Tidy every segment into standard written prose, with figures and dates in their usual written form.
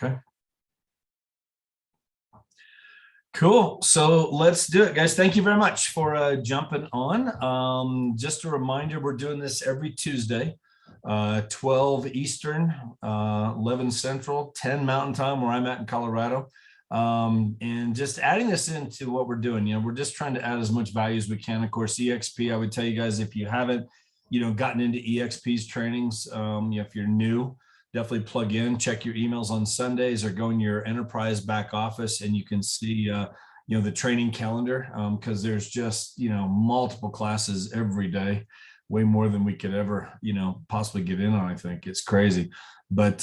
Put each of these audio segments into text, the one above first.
Okay. Cool. So let's do it, guys. Thank you very much for jumping on. Just a reminder, we're doing this every Tuesday, 12 Eastern, 11 Central, 10 Mountain Time, where I'm at in Colorado. And just adding this into what we're doing, we're just trying to add as much value as we can. Of course, EXP, I would tell you guys, if you haven't, gotten into EXP's trainings, if you're new, definitely plug in, check your emails on Sundays, or go in your enterprise back office and you can see, the training calendar, because there's just, multiple classes every day, way more than we could ever, possibly get in on. I think it's crazy. But,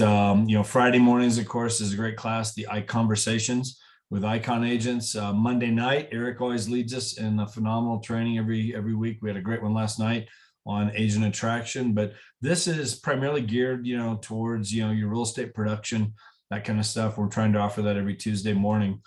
Friday mornings, of course, is a great class, the iConversations with Icon agents. Monday night, Eric always leads us in a phenomenal training every week. We had a great one last night on agent attraction, but this is primarily geared, towards, your real estate production, that kind of stuff. We're trying to offer that every Tuesday morning.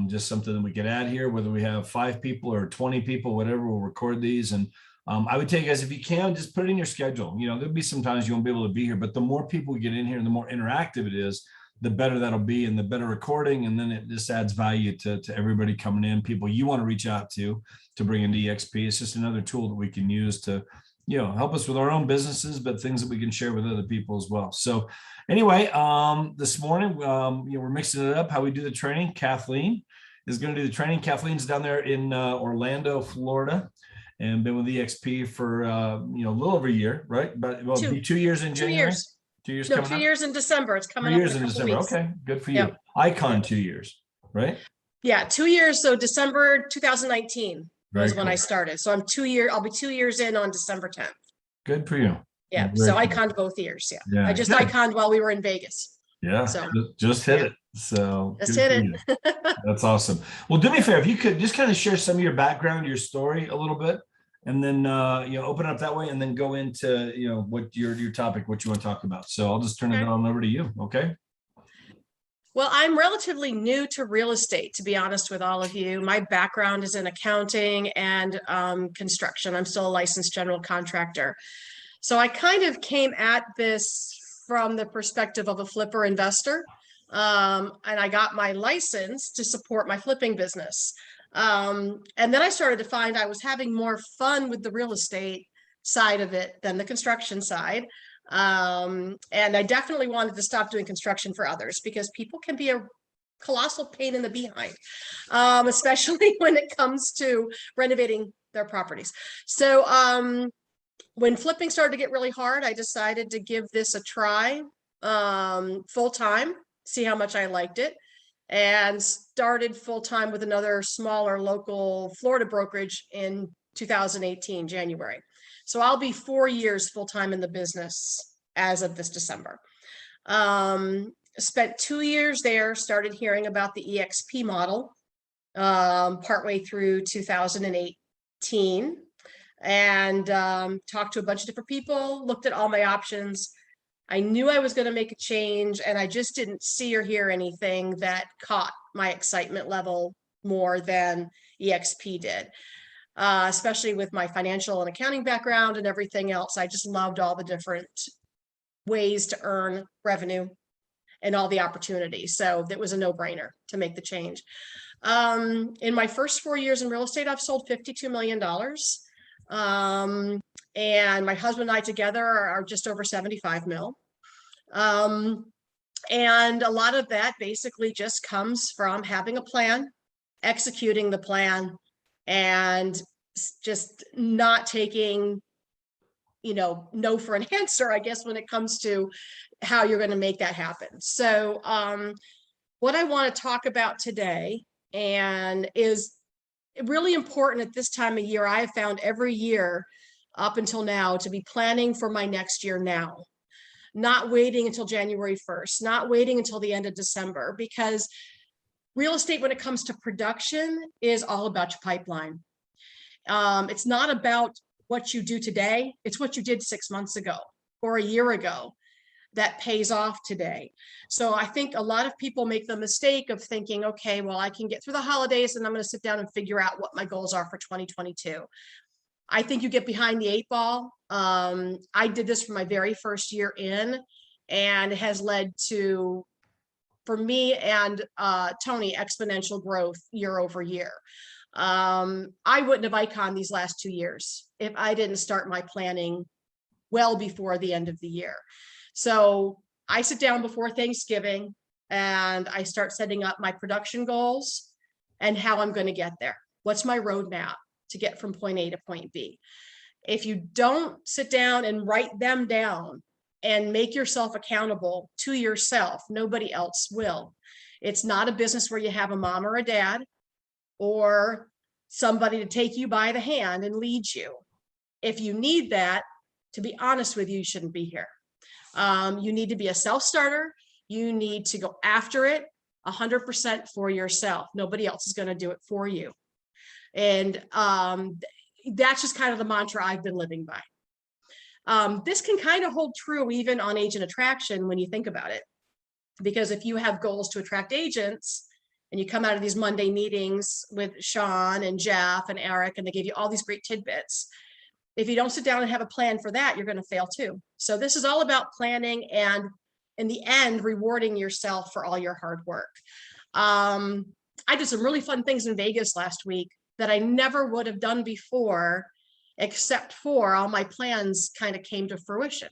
Just something that we could add here, whether we have 5 people or 20 people, whatever, we'll record these. And I would tell you guys, if you can, just put it in your schedule. There'll be some times you won't be able to be here, but the more people get in here and the more interactive it is, the better that'll be, and the better recording. And then it just adds value to everybody coming in, people you want to reach out to bring into EXP. It's just another tool that we can use to, help us with our own businesses, but things that we can share with other people as well. So anyway, this morning, we're mixing it up, how we do the training. Kathleen is going to do the training. Kathleen's down there in Orlando, Florida, and been with EXP for, a little over a year, right? But well, 2 years in January. 2 years. 2 years. No, coming 2 up? years in December. It's coming 2 up years in in December. weeks. Okay, good for you. Yep. Icon 2 years, right? Yeah, 2 years. So December 2019 Very was when cool. I started. So I'll be 2 years in on December 10th. Good for you. Yeah. Very So cool. iconed both years. Yeah. Yeah, I just good. iconed while we were in Vegas. Yeah. So just hit it. So just good hit for it. you. That's awesome. Well, do me a favor, if you could just kind of share some of your background, your story a little bit, and then open up that way, and then go into what your topic, what you want to talk about. So I'll just turn it on over to you. Okay. Well, I'm relatively new to real estate, to be honest with all of you. My background is in accounting and construction. I'm still a licensed general contractor. So I kind of came at this from the perspective of a flipper investor. And I got my license to support my flipping business. And then I started to find I was having more fun with the real estate side of it than the construction side. And I definitely wanted to stop doing construction for others, because people can be a colossal pain in the behind, especially when it comes to renovating their properties. So when flipping started to get really hard, I decided to give this a try full time, see how much I liked it, and started full time with another smaller local Florida brokerage in 2018, January. So I'll be 4 years full time in the business as of this December. Spent 2 years there, started hearing about the EXP model partway through 2018, and talked to a bunch of different people, looked at all my options. I knew I was going to make a change, and I just didn't see or hear anything that caught my excitement level more than EXP did. Especially with my financial and accounting background and everything else. I just loved all the different ways to earn revenue and all the opportunities. So it was a no-brainer to make the change. In my first 4 years in real estate, I've sold $52 million. And my husband and I together are just over 75 mil. And a lot of that basically just comes from having a plan, executing the plan, and just not taking, no for an answer, I guess, when it comes to how you're going to make that happen. So what I want to talk about today, and is really important at this time of year, I have found every year up until now to be planning for my next year now, not waiting until January 1st, not waiting until the end of December, because real estate, when it comes to production, is all about your pipeline. It's not about what you do today. It's what you did 6 months ago or a year ago that pays off today. So I think a lot of people make the mistake of thinking, okay, well, I can get through the holidays and I'm going to sit down and figure out what my goals are for 2022. I think you get behind the 8 ball. I did this for my very first year in, and it has led to for me and Tony, exponential growth year over year. I wouldn't have Icon these last 2 years if I didn't start my planning well before the end of the year. So I sit down before Thanksgiving and I start setting up my production goals and how I'm going to get there. What's my roadmap to get from point A to point B? If you don't sit down and write them down and make yourself accountable to yourself, nobody else will. It's not a business where you have a mom or a dad or somebody to take you by the hand and lead you. If you need that, to be honest with you, you shouldn't be here. You need to be a self-starter. You need to go after it 100% for yourself. Nobody else is going to do it for you. And that's just kind of the mantra I've been living by. This can kind of hold true even on agent attraction when you think about it, because if you have goals to attract agents and you come out of these Monday meetings with Sean and Jeff and Eric, and they give you all these great tidbits, if you don't sit down and have a plan for that, you're going to fail too. So this is all about planning and in the end, rewarding yourself for all your hard work. I did some really fun things in Vegas last week that I never would have done before, except for all my plans kind of came to fruition.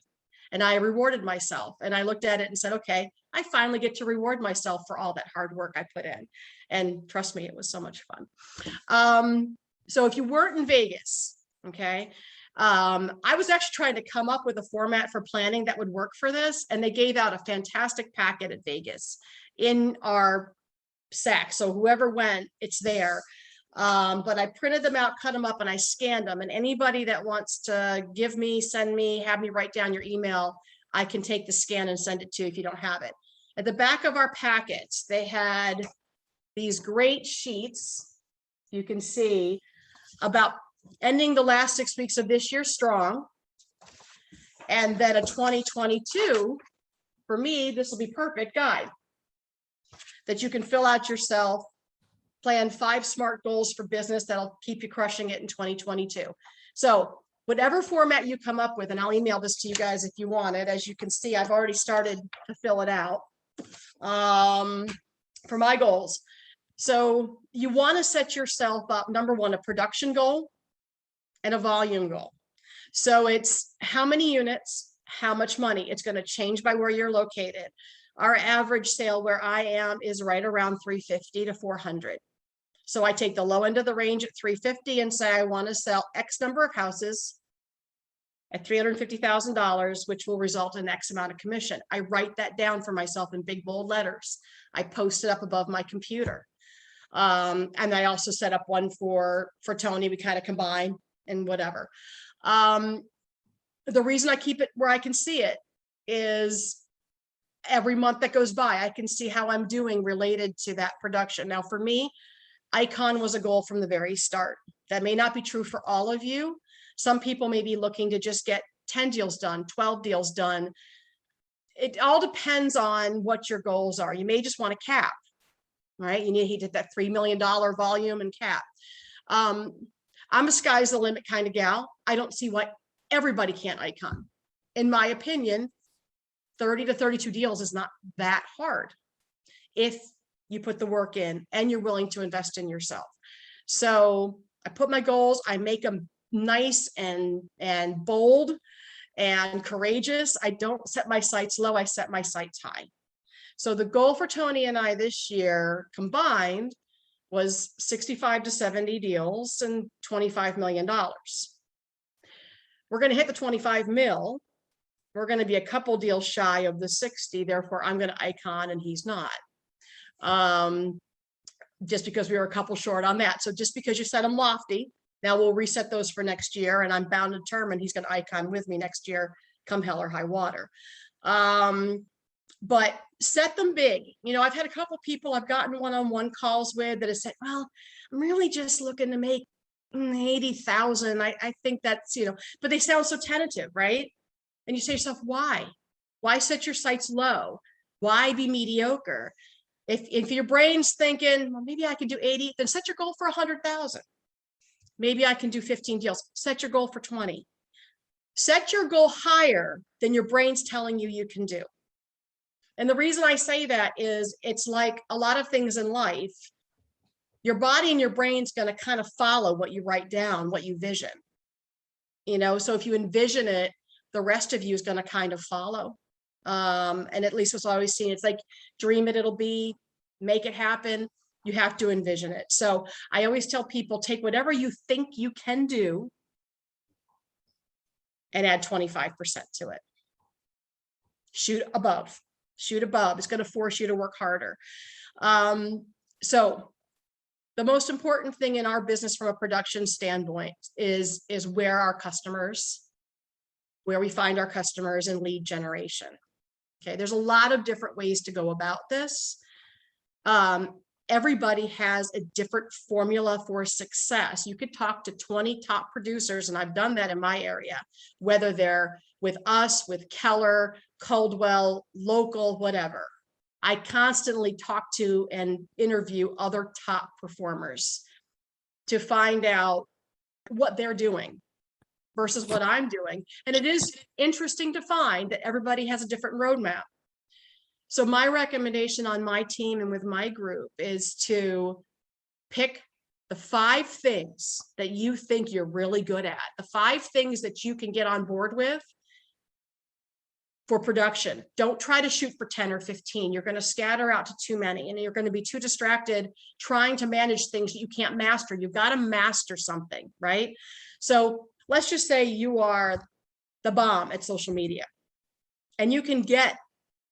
And I rewarded myself and I looked at it and said, okay, I finally get to reward myself for all that hard work I put in. And trust me, it was so much fun. So if you weren't in Vegas, okay, I was actually trying to come up with a format for planning that would work for this. And they gave out a fantastic packet at Vegas in our sack. So whoever went, it's there. But I printed them out, cut them up, and I scanned them. And anybody that wants to give me, send me, have me write down your email, I can take the scan and send it to you if you don't have it. At the back of our packets, they had these great sheets, you can see, about ending the last 6 weeks of this year strong. And then a 2022, for me, this will be perfect guide that you can fill out yourself. Plan 5 SMART goals for business that'll keep you crushing it in 2022. So whatever format you come up with, and I'll email this to you guys if you want it. As you can see, I've already started to fill it out for my goals. So you want to set yourself up, number one, a production goal and a volume goal. So it's how many units, how much money. It's going to change by where you're located. Our average sale where I am is right around 350 to 400. So I take the low end of the range at 350 and say, I want to sell X number of houses at $350,000, which will result in X amount of commission. I write that down for myself in big bold letters. I post it up above my computer. And I also set up one for Tony. We kind of combine and whatever. The reason I keep it where I can see it is every month that goes by, I can see how I'm doing related to that production. Now, for me, Icon was a goal from the very start. That may not be true for all of you. Some people may be looking to just get 10 deals done, 12 deals done. It all depends on what your goals are. You may just want a cap, right? You need to hit that $3 million volume and cap. I'm a sky's the limit kind of gal. I don't see why everybody can't Icon. In my opinion, 30 to 32 deals is not that hard if you put the work in and you're willing to invest in yourself. So I put my goals, I make them nice and bold and courageous. I don't set my sights low, I set my sights high. So the goal for Tony and I this year combined was 65 to 70 deals and $25 million. We're going to hit the 25 mil. We're going to be a couple deals shy of the 60. Therefore, I'm going to Icon and he's not. Just because we were a couple short on that. So just because you set them lofty, now we'll reset those for next year, and I'm bound and determined he's going to Icon with me next year, come hell or high water. But set them big. You know, I've had a couple people I've gotten one-on-one calls with that have said, well, I'm really just looking to make 80,000. I think that's, you know, but they sound so tentative, right? And you say to yourself, why? Why set your sights low? Why be mediocre? If your brain's thinking, well, maybe I can do 80, then set your goal for 100,000. Maybe I can do 15 deals. Set your goal for 20. Set your goal higher than your brain's telling you you can do. And the reason I say that is it's like a lot of things in life, your body and your brain's going to kind of follow what you write down, what you vision. You know, so if you envision it, the rest of you is going to kind of follow. And at least what's always seen, it's like dream it, it'll be, make it happen. You have to envision it. So I always tell people, take whatever you think you can do and add 25% to it. Shoot above. Shoot above. It's going to force you to work harder. So the most important thing in our business from a production standpoint is where our customers, where we find our customers and lead generation. Okay, there's a lot of different ways to go about this. Everybody has a different formula for success. You could talk to 20 top producers, and I've done that in my area, whether they're with us, with Keller, Coldwell, local, whatever. I constantly talk to and interview other top performers to find out what they're doing versus what I'm doing. And it is interesting to find that everybody has a different roadmap. So my recommendation on my team and with my group is to pick the 5 things that you think you're really good at, the 5 things that you can get on board with for production. Don't try to shoot for 10 or 15. You're going to scatter out to too many, and you're going to be too distracted trying to manage things that you can't master. You've got to master something, right? So let's just say you are the bomb at social media and you can get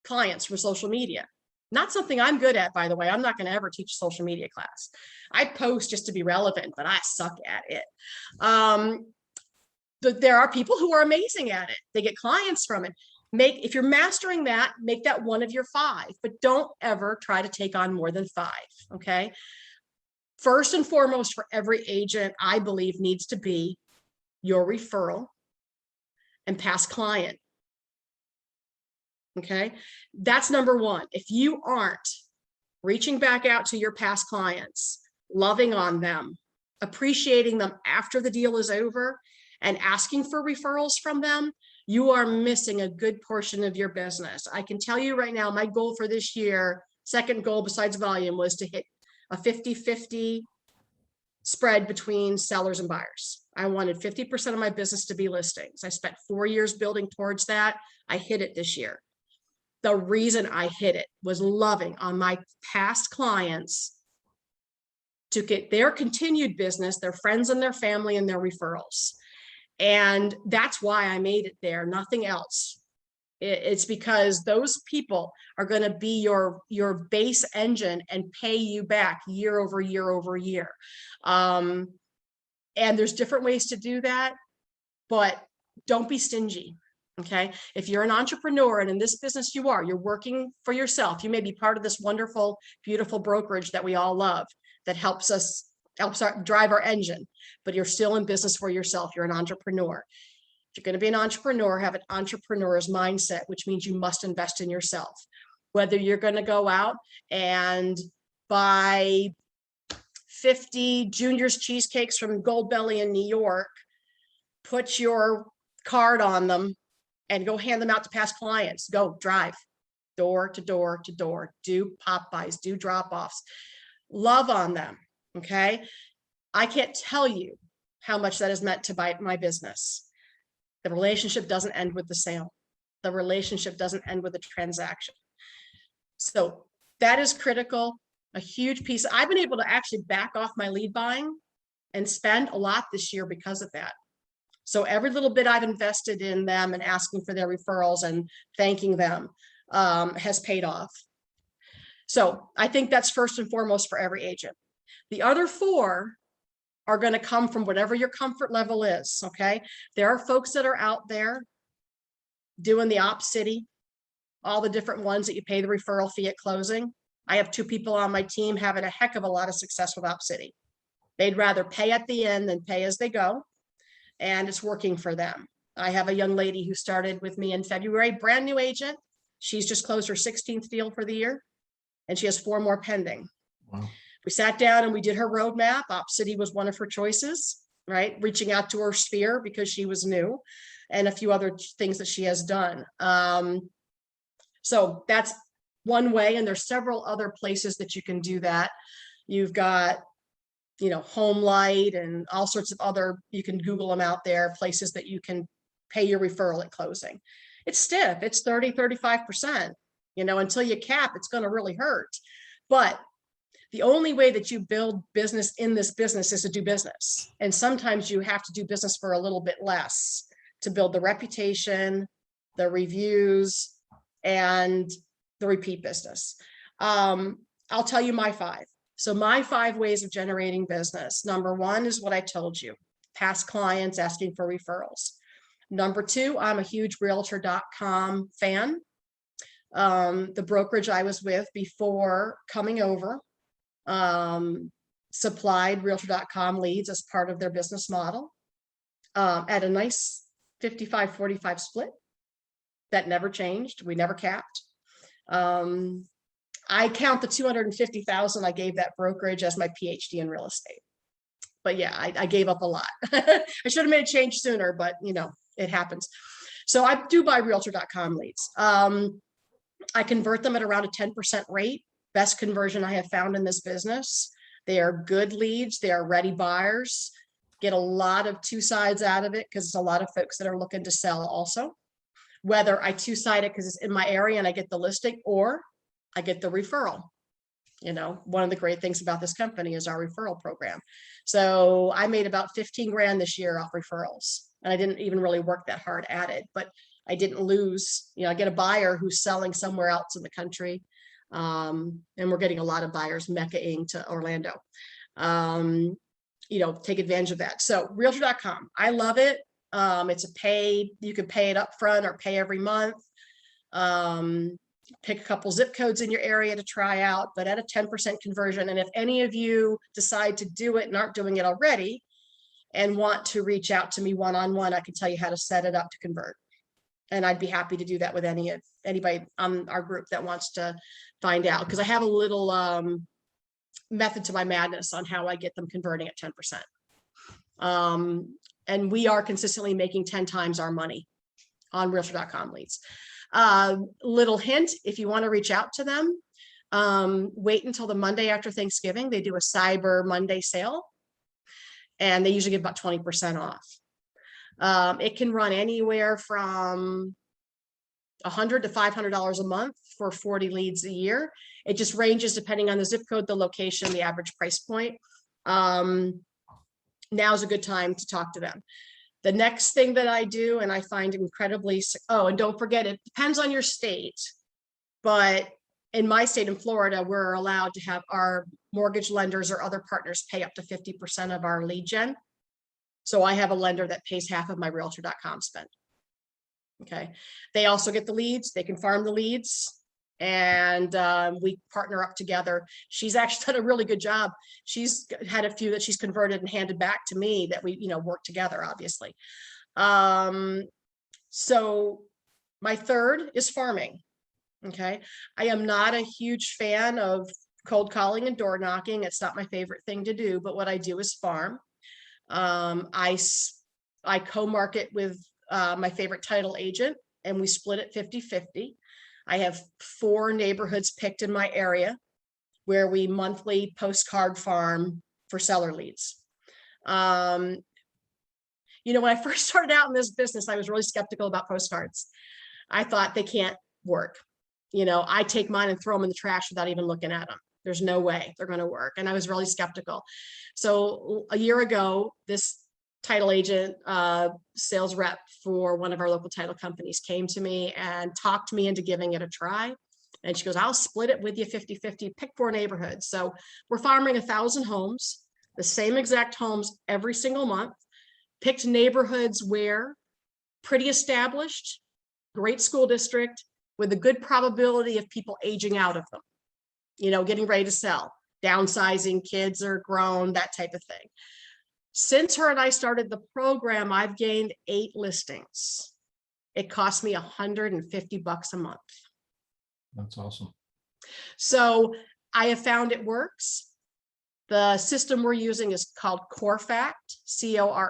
clients for social media. Not something I'm good at, by the way. I'm not going to ever teach a social media class. I post just to be relevant, but I suck at it. But there are people who are amazing at it. They get clients from it. If you're mastering that, make that one of your 5, but don't ever try to take on more than 5. Okay. First and foremost for every agent, I believe, needs to be your referral and past client. Okay. That's number 1. If you aren't reaching back out to your past clients, loving on them, appreciating them after the deal is over, and asking for referrals from them, you are missing a good portion of your business. I can tell you right now, my goal for this year, second goal besides volume, was to hit a 50-50 spread between sellers and buyers. I wanted 50% of my business to be listings. I spent 4 years building towards that. I hit it this year. The reason I hit it was loving on my past clients to get their continued business, their friends and their family and their referrals. And that's why I made it there, nothing else. It's because those people are going to be your base engine and pay you back year over year over year. And there's different ways to do that, but don't be stingy. Okay. If you're an entrepreneur, and in this business you're working for yourself, you may be part of this wonderful, beautiful brokerage that we all love that helps drive our engine, but you're still in business for yourself. You're an entrepreneur. If you're going to be an entrepreneur, have an entrepreneur's mindset, which means you must invest in yourself. Whether you're going to go out and buy 50 Junior's cheesecakes from Goldbelly in New York, put your card on them and go hand them out to past clients. Go drive door to door to door, do pop-bys, do drop-offs, love on them. Okay. I can't tell you how much that has meant to my business. The relationship doesn't end with the sale. The relationship doesn't end with the transaction. So that is critical, a huge piece. I've been able to actually back off my lead buying and spend a lot this year because of that. So every little bit I've invested in them and asking for their referrals and thanking them has paid off. So I think that's first and foremost for every agent. The other 4 are going to come from whatever your comfort level is. Okay. There are folks that are out there doing the op city, all the different ones that you pay the referral fee at closing. I have 2 people on my team having a heck of a lot of success with op city. They'd rather pay at the end than pay as they go. And it's working for them. I have a young lady who started with me in February, brand new agent. She's just closed her 16th deal for the year, and she has 4 more pending. Wow. We sat down and we did her roadmap. Op City was one of her choices, right? Reaching out to her sphere because she was new, and a few other things that she has done. So that's one way, and there's several other places that you can do that. You've got, you know, Home Light and all sorts of other, you can Google them out there, places that you can pay your referral at closing. It's stiff, it's 30, 35%, you know, until you cap, it's going to really hurt. But the only way that you build business in this business is to do business. And sometimes you have to do business for a little bit less to build the reputation, the reviews, and the repeat business. I'll tell you my 5. So my 5 ways of generating business. Number 1 is what I told you, past clients asking for referrals. Number 2, I'm a huge realtor.com fan. The brokerage I was with before coming over supplied realtor.com leads as part of their business model at a nice 55-45 split. That never changed. We never capped. I count the 250,000 I gave that brokerage as my PhD in real estate. But yeah, I gave up a lot. I should have made a change sooner, but you know, it happens. So I do buy realtor.com leads. I convert them at around a 10% rate. Best conversion I have found in this business. They are good leads. They are ready buyers. Get a lot of 2 sides out of it because it's a lot of folks that are looking to sell also. Whether I 2-side it because it's in my area and I get the listing, or I get the referral. You know, one of the great things about this company is our referral program. So I made about 15 grand this year off referrals, and I didn't even really work that hard at it, but I didn't lose. You know, I get a buyer who's selling somewhere else in the country. And we're getting a lot of buyers Mecca-ing to Orlando. You know, take advantage of that. So realtor.com, I love it. It's a paid, you can pay it up front or pay every month. Pick a couple zip codes in your area to try out, but at a 10% conversion. And if any of you decide to do it and aren't doing it already and want to reach out to me one-on-one, I can tell you how to set it up to convert. And I'd be happy to do that with anybody on our group that wants to find out, because I have a little method to my madness on how I get them converting at 10%. And we are consistently making 10 times our money on realtor.com leads. Little hint, if you want to reach out to them, wait until the Monday after Thanksgiving. They do a Cyber Monday sale, and they usually give about 20% off. It can run anywhere from $100 to $500 a month for 40 leads a year. It just ranges depending on the zip code, the location, the average price point. Now is a good time to talk to them. The next thing that I do, and I find incredibly, oh, and don't forget, it depends on your state, but in my state, in Florida, we're allowed to have our mortgage lenders or other partners pay up to 50% of our lead gen. So I have a lender that pays half of my realtor.com spend. Okay. They also get the leads. They can farm the leads, and we partner up together. She's actually done a really good job. She's had a few that she's converted and handed back to me that we, you know, work together, obviously. So my third is farming. Okay. I am not a huge fan of cold calling and door knocking. It's not my favorite thing to do, but what I do is farm. I co-market with my favorite title agent, and we split it 50-50. I have 4 neighborhoods picked in my area where we monthly postcard farm for seller leads. You know, when I first started out in this business, I was really skeptical about postcards. I thought they can't work. You know, I take mine and throw them in the trash without even looking at them. There's no way they're going to work. And I was really skeptical. So a year ago, this title agent, sales rep for one of our local title companies came to me and talked me into giving it a try. And she goes, I'll split it with you 50-50, pick 4 neighborhoods. So we're farming 1,000 homes, the same exact homes every single month, picked neighborhoods where pretty established, great school district with a good probability of people aging out of them, you know, getting ready to sell, downsizing, kids are grown, that type of thing. Since her and I started the program, I've gained 8 listings. It cost me $150 a month. That's awesome. So I have found it works. The system we're using is called CoreFact, CoreFact.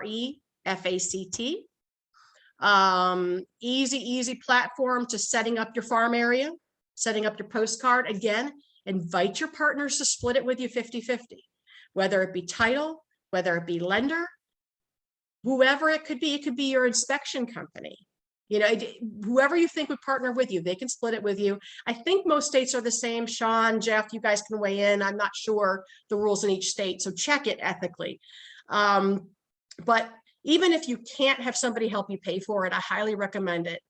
Easy platform to setting up your farm area. setting up your postcard. Again, invite your partners to split it with you 50-50, whether it be title, whether it be lender, whoever it could be your inspection company. You know, whoever you think would partner with you, they can split it with you. I think most states are the same. Sean, Jeff, you guys can weigh in. I'm not sure the rules in each state, so check it ethically. But even if you can't have somebody help you pay for it, I highly recommend it.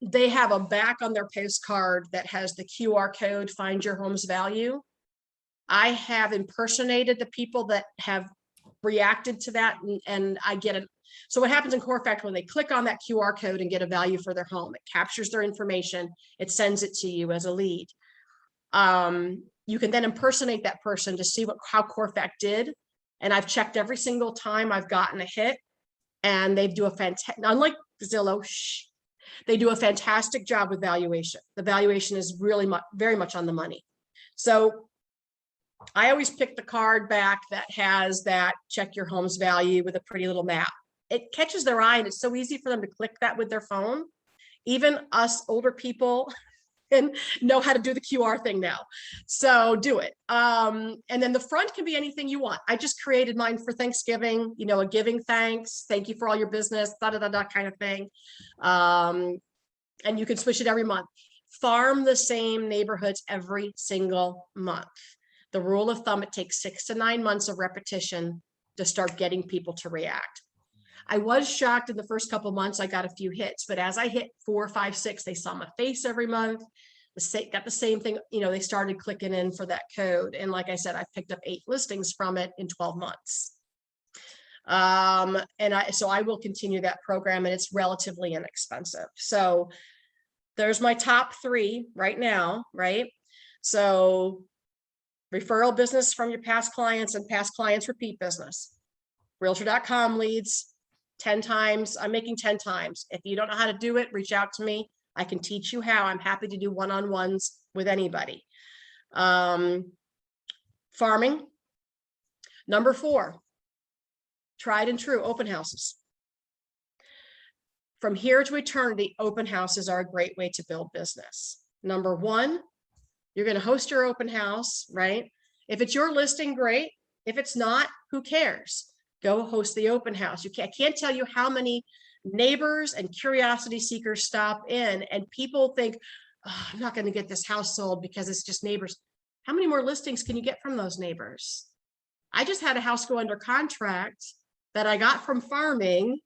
They have a back on their postcard that has the QR code, find your home's value. I have impersonated the people that have reacted to that, and I get it. So what happens in Core Factor when they click on that QR code and get a value for their home, it captures their information, it sends it to you as a lead. You can then impersonate that person to see how Core Fact did. And I've checked every single time I've gotten a hit, and they do a fantastic, unlike Zillow, they do a fantastic job with valuation. The valuation is really very much on the money. So I always pick the card back that has that check your home's value with a pretty little map. It catches their eye, and it's so easy for them to click that with their phone. Even us older people and know how to do the QR thing now. So do it. And then the front can be anything you want. I just created mine for Thanksgiving, you know, a giving thanks, thank you for all your business, kind of thing. And you can switch it every month. Farm the same neighborhoods every single month. The rule of thumb, it takes 6 to 9 months of repetition to start getting people to react. I was shocked in the first couple of months, I got a few hits, but as I hit 4, 5, 6, they saw my face every month. Got the same thing, you know, they started clicking in for that code. And like I said, I picked up 8 listings from it in 12 months. So I will continue that program, and it's relatively inexpensive. So there's my top 3 right now, right? So referral business from your past clients and past clients repeat business. Realtor.com leads 10 times. I'm making 10 times. If you don't know how to do it, reach out to me. I can teach you how. I'm happy to do one-on-ones with anybody. Farming. Number 4, tried and true open houses. From here to eternity, open houses are a great way to build business. Number 1, you're going to host your open house, right? If it's your listing, great. If it's not, who cares? Go host the open house. I can't tell you how many neighbors and curiosity seekers stop in, and people think, oh, I'm not going to get this house sold because it's just neighbors. How many more listings can you get from those neighbors? I just had a house go under contract that I got from farming,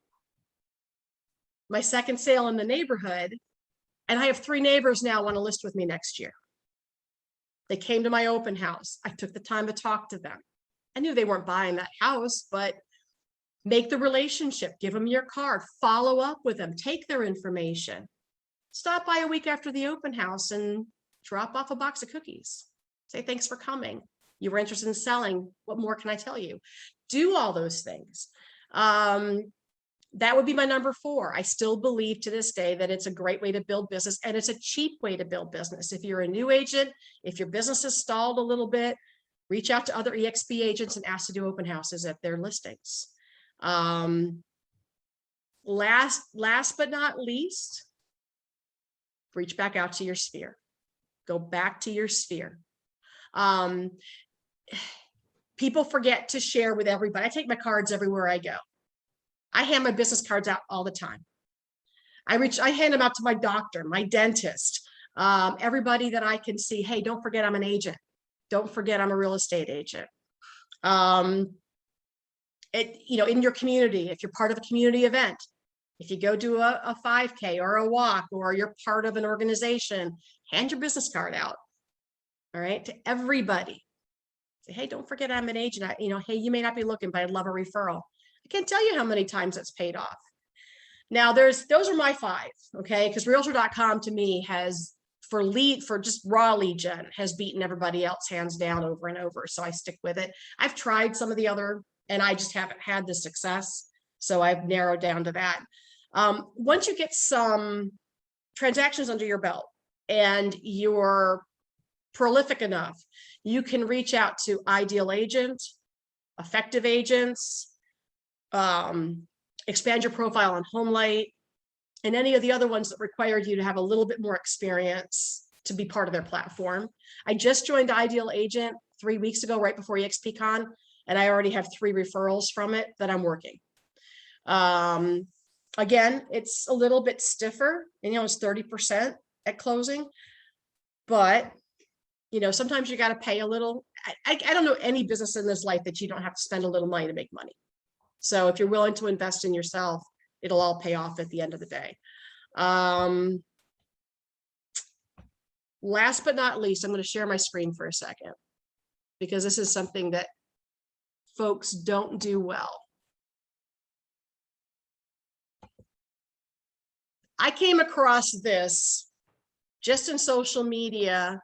my second sale in the neighborhood, and I have 3 neighbors now want to list with me next year. They came to my open house. I took the time to talk to them. I knew they weren't buying that house, but make the relationship, give them your card, follow up with them, take their information, stop by a week after the open house and drop off a box of cookies. Say, thanks for coming. You were interested in selling. What more can I tell you? Do all those things. That would be my number 4. I still believe to this day that it's a great way to build business, and it's a cheap way to build business. If you're a new agent, if your business is stalled a little bit, reach out to other EXP agents and ask to do open houses at their listings. Last but not least, reach back out to your sphere. Go back to your sphere. People forget to share with everybody. I take my cards everywhere I go. I hand my business cards out all the time. I hand them out to my doctor, my dentist, everybody that I can see. Hey, don't forget I'm an agent. Don't forget I'm a real estate agent. You know, in your community, if you're part of a community event, if you go do a 5K or a walk, or you're part of an organization, hand your business card out. All right, to everybody. Say, hey, don't forget I'm an agent. You know, hey, you may not be looking, but I'd love a referral. I can't tell you how many times it's paid off. Now those are my 5, okay? Because Realtor.com to me has, for just raw lead gen, has beaten everybody else hands down over and over. So I stick with it. I've tried some of the other, and I just haven't had the success. So I've narrowed down to that. Once you get some transactions under your belt and you're prolific enough, you can reach out to ideal agents, effective agents, expand your profile on HomeLight, and any of the other ones that required you to have a little bit more experience to be part of their platform. I just joined Ideal Agent 3 weeks ago, right before EXPCon, and I already have 3 referrals from it that I'm working. Again, it's a little bit stiffer, and it's 30% at closing, but sometimes you got to pay a little. I don't know any business in this life that you don't have to spend a little money to make money. So if you're willing to invest in yourself, it'll all pay off at the end of the day. Last but not least, I'm going to share my screen for a second, because this is something that folks don't do well. I came across this just in social media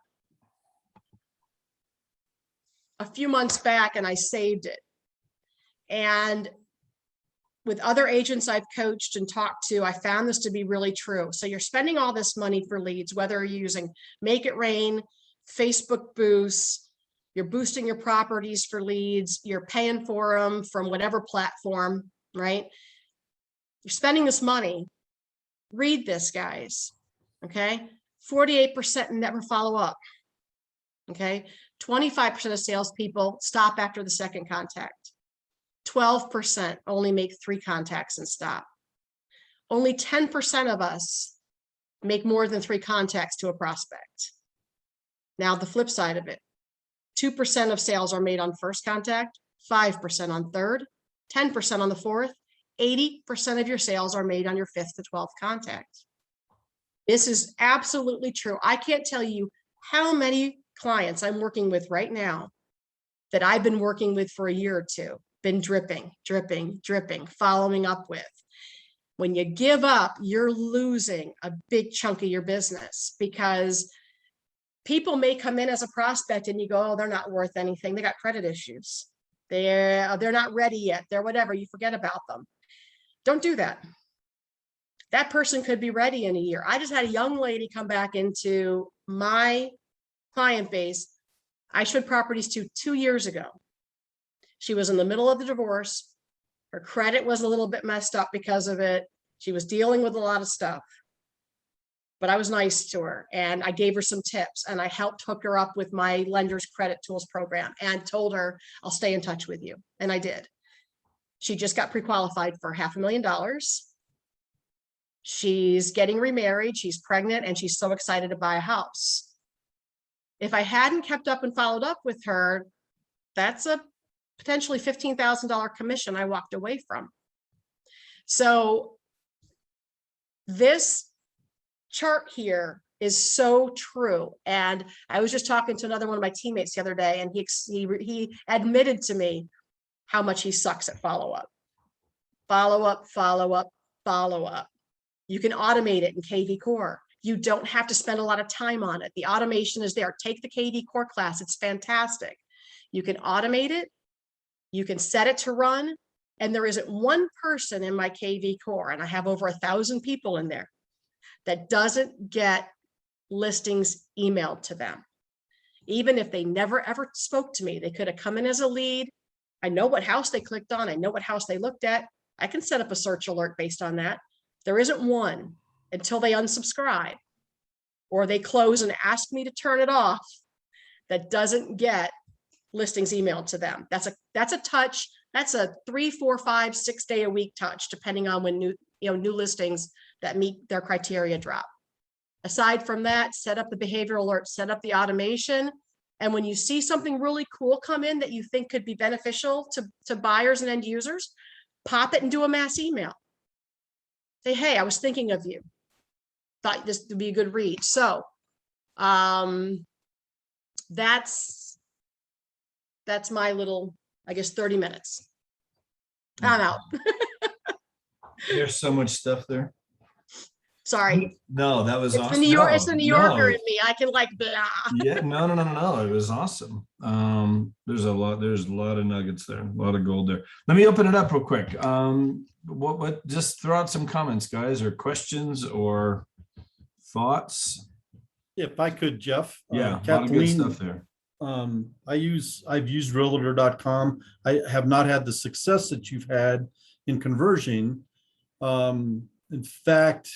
a few months back, and I saved it. And with other agents I've coached and talked to, I found this to be really true. So you're spending all this money for leads, whether you're using Make It Rain, Facebook boosts, you're boosting your properties for leads, you're paying for them from whatever platform, right? You're spending this money. Read this, guys. Okay. 48% never follow up. Okay. 25% of salespeople stop after the second contact. 12% only make 3 contacts and stop. Only 10% of us make more than 3 contacts to a prospect. Now, the flip side of it, 2% of sales are made on first contact, 5% on third, 10% on the fourth, 80% of your sales are made on your 5th to 12th contact. This is absolutely true. I can't tell you how many clients I'm working with right now that I've been working with for a year or two, been dripping, following up with. When you give up, you're losing a big chunk of your business, because people may come in as a prospect and you go, oh, they're not worth anything. They got credit issues. They're not ready yet. They're whatever. You forget about them. Don't do that. That person could be ready in a year. I just had a young lady come back into my client base I showed properties to 2 years ago. She was in the middle of the divorce. Her credit was a little bit messed up because of it. She was dealing with a lot of stuff. But I was nice to her, and I gave her some tips, and I helped hook her up with my Lenders Credit Tools program and told her, I'll stay in touch with you. And I did. She just got pre-qualified for $500,000. She's getting remarried, she's pregnant, and she's so excited to buy a house. If I hadn't kept up and followed up with her, that's a potentially $15,000 commission I walked away from. So this chart here is so true. And I was just talking to another one of my teammates the other day, and he admitted to me how much he sucks at follow-up. Follow-up, follow-up, follow-up. You can automate it in KV Core. You don't have to spend a lot of time on it. The automation is there. Take the KV Core class. It's fantastic. You can automate it. You can set it to run. And there isn't one person in my KV Core, and I have over 1,000 people in there, that doesn't get listings emailed to them. Even if they never ever spoke to me, they could have come in as a lead. I know what house they clicked on. I know what house they looked at. I can set up a search alert based on that. There isn't one until they unsubscribe or they close and ask me to turn it off that doesn't get listings emailed to them. That's a touch. That's a 3, 4, 5, 6 day a week touch, depending on when new listings that meet their criteria drop. Aside from that, set up the behavioral alert, set up the automation. And when you see something really cool come in that you think could be beneficial to buyers and end users, pop it and do a mass email. Say, hey, I was thinking of you. Thought this would be a good read. So that's my little, I guess, 30 minutes. I'm out. There's so much stuff there. Sorry. No, that was awesome. It's the New Yorker in me. I can like, blah. Yeah, no. It was awesome. There's a lot of nuggets there, a lot of gold there. Let me open it up real quick. What just throw out some comments, guys, or questions or thoughts. If I could, Jeff. Yeah, Kathleen, a lot of good stuff there. I've used realtor.com. I have not had the success that you've had in conversion. In fact,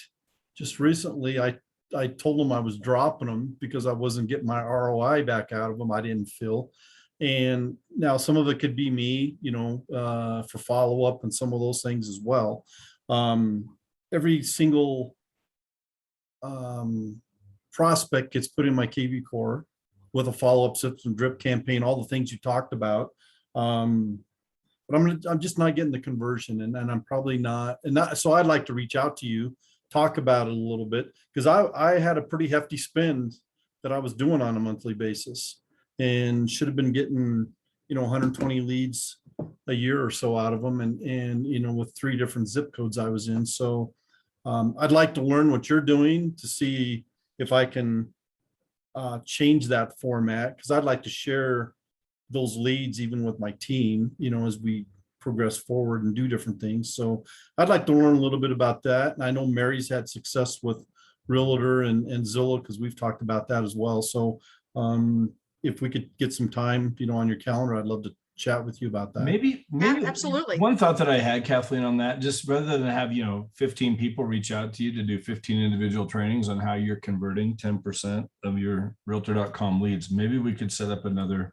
just recently, I told them I was dropping them because I wasn't getting my ROI back out of them. I didn't feel. And now some of it could be me, for follow-up and some of those things as well. Every single prospect gets put in my KV core with a follow-up system, drip campaign, all the things you talked about. But I'm just not getting the conversion, and I'm probably not. So I'd like to reach out to you, talk about it a little bit, because I had a pretty hefty spend that I was doing on a monthly basis and should have been getting, 120 leads a year or so out of them, and with 3 different zip codes I was in. So I'd like to learn what you're doing to see if I can change that format, because I'd like to share those leads even with my team, as we progress forward and do different things. So I'd like to learn a little bit about that. And I know Mary's had success with Realtor and Zillow, because we've talked about that as well. So if we could get some time, on your calendar, I'd love to chat with you about that. Maybe Absolutely. one thought that I had, Kathleen, on that, just rather than have, 15 people reach out to you to do 15 individual trainings on how you're converting 10% of your realtor.com leads, maybe we could set up another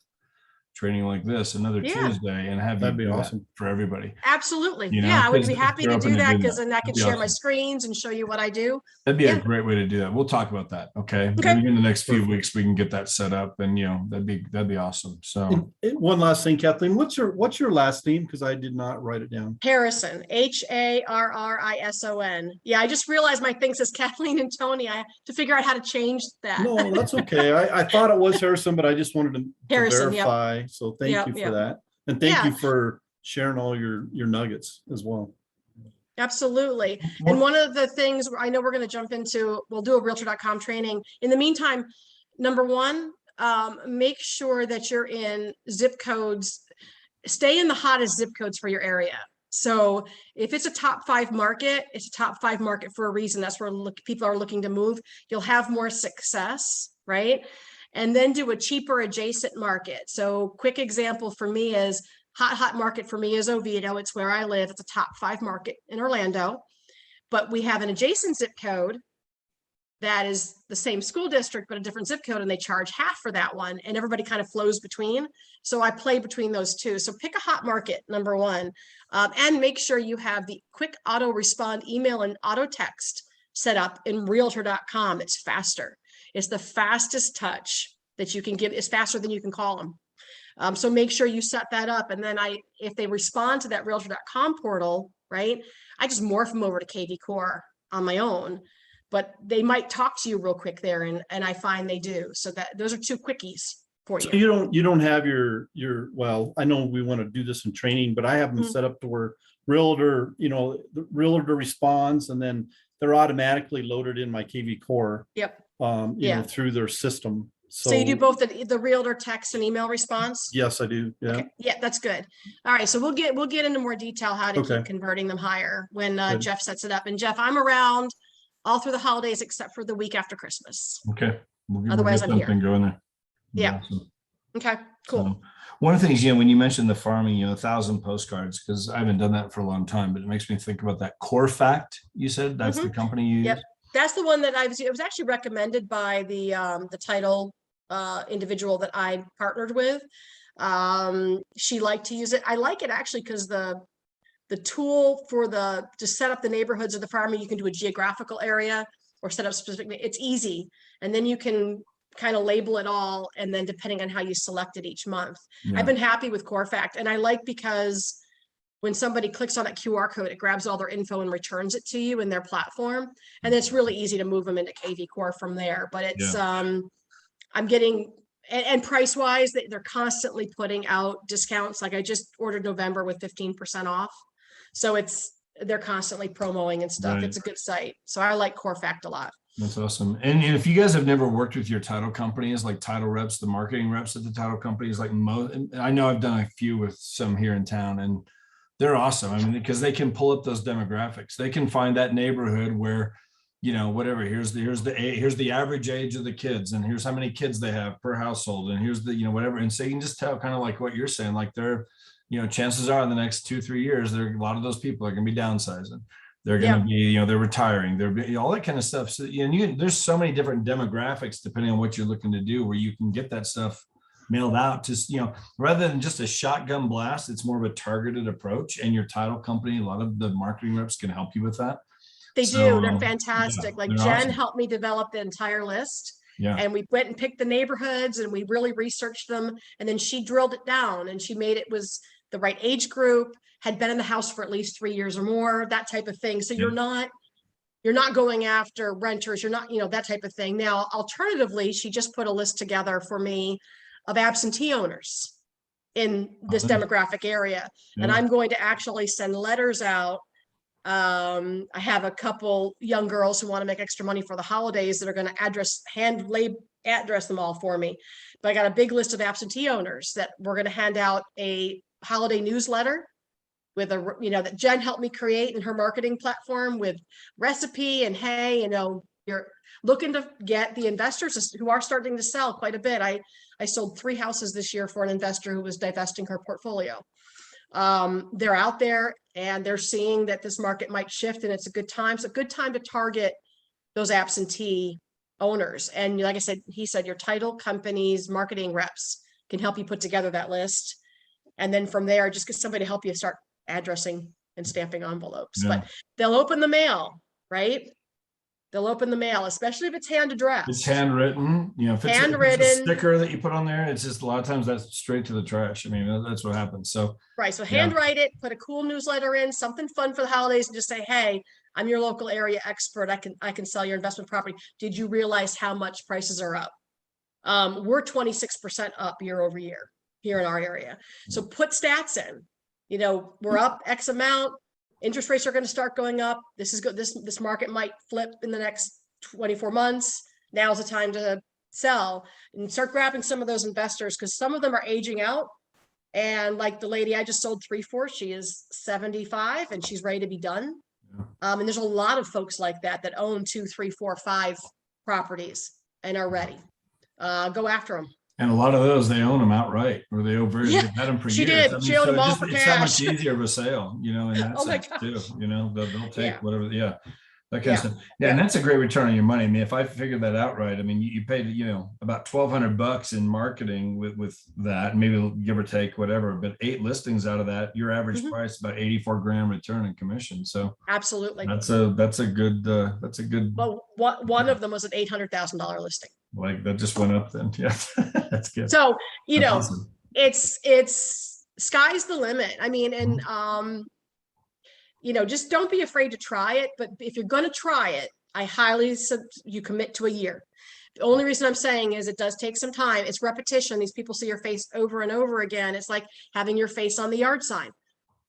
training like this another Tuesday and have That'd you be do awesome. that for everybody. Absolutely. You know, Yeah, I would because be happy they're to open do to that, do because that. then I could That'd be share my awesome. screens and show you what I do. That'd be a Yeah. great way to do that. We'll talk about that. Okay. Okay. Maybe in the next few weeks we can get that set up, and that'd be awesome. So And one last thing, Kathleen, what's your last name? Because I did not write it down. Harrison, Harrison. Yeah, I just realized my thing says Kathleen and Tony. I have to figure out how to change that. No, that's okay. I thought it was Harrison, but I just wanted to Harrison, yep. verify. So thank Yep, you for yep. that. And thank Yeah. you for sharing all your nuggets as well. Absolutely. And one of the things I know we're going to jump into, we'll do a realtor.com training. In the meantime, number one, make sure that you're in zip codes, stay in the hottest zip codes for your area. So if it's a top 5 market, it's a top 5 market for a reason. That's where people are looking to move. You'll have more success, right? And then do a cheaper adjacent market. So quick example for me is hot market for me is Oviedo. It's where I live. It's a top 5 market in Orlando, but we have an adjacent zip code that is the same school district, but a different zip code, and they charge half for that one. And everybody kind of flows between. So I play between those two. So pick a hot market, number one, and make sure you have the quick auto respond email and auto text set up in realtor.com. It's faster. It's the fastest touch that you can give. It's faster than you can call them. So make sure you set that up. And then if they respond to that realtor.com portal, right, I just morph them over to KV Core on my own, but they might talk to you real quick there. And I find they do. So those are 2 quickies for you. So you don't have your, well, I know we want to do this in training, but I have them set up to where Realtor, the Realtor responds, and then they're automatically loaded in my KV Core. Yep. Through their system. So you do both the Realtor text and email response? Yes, I do. Yeah. Okay. Yeah, that's good. All right. So we'll get into more detail how to keep converting them higher when Jeff sets it up. And Jeff, I'm around all through the holidays except for the week after Christmas. okay. Otherwise, I'm here. Going there. Yeah. Awesome. Okay, cool. So, one of the things, when you mentioned the farming, 1,000 postcards, because I haven't done that for a long time, but it makes me think about that Core Fact. You said that's the company you use? Yep. That's the one that it was actually recommended by the title individual that I partnered with. She liked to use it. I like it actually because the tool for to set up the neighborhoods of the farming, you can do a geographical area or set up specifically. It's easy, and then you can kind of label it all, and then depending on how you select it each month. Yeah. I've been happy with Core Fact, and I like because when somebody clicks on that QR code, it grabs all their info and returns it to you in their platform. And it's really easy to move them into KV Core from there. But it's, I'm getting, and price wise, they're constantly putting out discounts. Like I just ordered November with 15% off. So they're constantly promoting and stuff. Right. It's a good site. So I like Core Fact a lot. That's awesome. And if you guys have never worked with your title companies, like title reps, the marketing reps at the title companies, like I know I've done a few with some here in town, and they're awesome. I mean, because they can pull up those demographics. They can find that neighborhood where, whatever, here's the average age of the kids, and here's how many kids they have per household, and here's the, whatever. And so you can just tell, kind of like what you're saying, like they're, chances are in the next 2-3 years, a lot of those people are going to be downsizing. They're going to be, you know, they're retiring, all that kind of stuff. So, and there's so many different demographics depending on what you're looking to do, where you can get that stuff mailed out to, you know, rather than just a shotgun blast. It's more of a targeted approach, and your title company, a lot of the marketing reps can help you with that. They So, do. They're fantastic. yeah, Like they're Jen awesome. helped me develop the entire list. Yeah. And we went and picked the neighborhoods and we really researched them. And then she drilled it down and she made it was the right age group, had been in the house for at least 3 years or more, that type of thing. So Yeah. you're not going after renters. You're not, you know, that type of thing. Now, alternatively, she just put a list together for me of absentee owners in this demographic area. And I'm going to actually send letters out. I have a couple young girls who want to make extra money for the holidays that are going to address them all for me. But I got a big list of absentee owners that we're going to hand out a holiday newsletter with a, you know, that Jen helped me create in her marketing platform with recipe and, hey, you know, you're looking to get the investors who are starting to sell quite a bit. I sold 3 houses this year for an investor who was divesting her portfolio. They're out there and they're seeing that this market might shift and it's a good time. It's a good time to target those absentee owners. And like I said, he said, your title company's marketing reps can help you put together that list. And then from there, just get somebody to help you start addressing and stamping envelopes. But they'll open the mail, right? They'll open the mail, especially if it's hand addressed. It's handwritten, you know, if it's a sticker that you put on there, it's just a lot of times that's straight to the trash. I mean, that's what happens. So, right. So handwrite it, put a cool newsletter in, something fun for the holidays, and just say, hey, I'm your local area expert. I can sell your investment property. Did you realize how much prices are up? We're 26% up year over year here in our area. So put stats in, you know, we're up X amount. Interest rates are going to start going up. This is good. This market might flip in the next 24 months. Now's the time to sell and start grabbing some of those investors, because some of them are aging out. And like the lady I just sold 3 for, she is 75 and she's ready to be done. And there's a lot of folks like that own 2, 3, 4, 5 properties and are ready. Go after them. And a lot of those, they own them outright, or they over they've had them for she years. Did. I mean, she owned them all for it's that much cash. easier of a sale, you know, in that sense too. You know, they'll take whatever, that kind of stuff. Yeah, and that's a great return on your money. I mean, if I figured that out right, I mean, you paid, you know, about $1,200 in marketing with that, maybe give or take whatever, but 8 listings out of that, your average price about 84 grand return in commission. So absolutely, that's a good. Well, one of them was an $800,000 listing. Like that just went up then. Yeah, that's good. So, you that's know, awesome. it's sky's the limit. I mean, and you know, just don't be afraid to try it. But if you're going to try it, I highly you commit to a year. The only reason I'm saying is it does take some time. It's repetition. These people see your face over and over again. It's like having your face on the yard sign.